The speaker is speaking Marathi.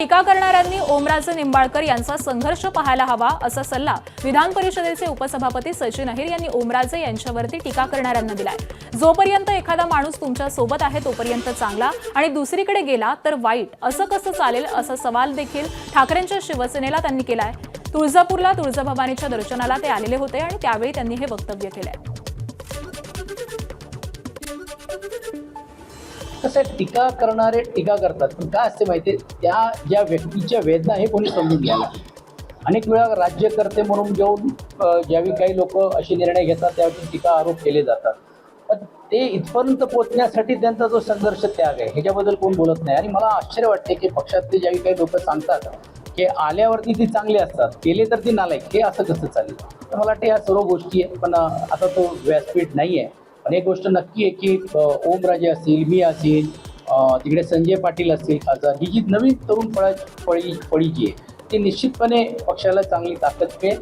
टीका करणाऱ्यांनी ओमराजे निंबाळकर यांचा संघर्ष पाहायला हवा असा सल्ला विधान परिषदेचे उपसभापती सचिन अहिर यांनी ओमराजे यांच्यावरती टीका करणाऱ्यांना दिलाय। जोपर्यंत एखादा माणूस तुमच्या सोबत आहे तोपर्यंत चांगला आणि दुसरीकडे गेला तर वाईट असं कसं चालेल असा सवाल देखील ठाकरेंच्या शिवसेनेला त्यांनी केलाय। तुळजापूरला तुळजाभवानीच्या दर्शनाला ते आलेले होते आणि त्यावेळी त्यांनी हे वक्तव्य केलंय। कसं टीका करणारे टीका करतात, पण काय असते माहिती आहे, त्या ज्या व्यक्तीच्या वेदना हे कोणी समजून घ्यायला। अनेक वेळा राज्यकर्ते म्हणून घेऊन ज्यावेळी काही लोक असे निर्णय घेतात त्यावेळी टीका आरोप केले जातात, पण ते इथपर्यंत पोहोचण्यासाठी त्यांचा जो संघर्ष त्याग आहे ह्याच्याबद्दल कोण बोलत नाही। आणि मला आश्चर्य वाटते की पक्षातले ज्यावेळी काही लोक सांगतात की आल्यावरती ती चांगले असतात, केले तर ती नालायक, हे असं कसं चालेल। तर मला वाटतं या सर्व गोष्टी आहे, पण आता तो व्यासपीठ नाही आहे। पण एक गोष्ट नक्की आहे की ओमराजे असतील, मी असेल, तिकडे संजय पाटील असतील खासदार, ही जी नवीन तरुण फळी जी आहे ती निश्चितपणे पक्षाला चांगली ताकद मिळेल।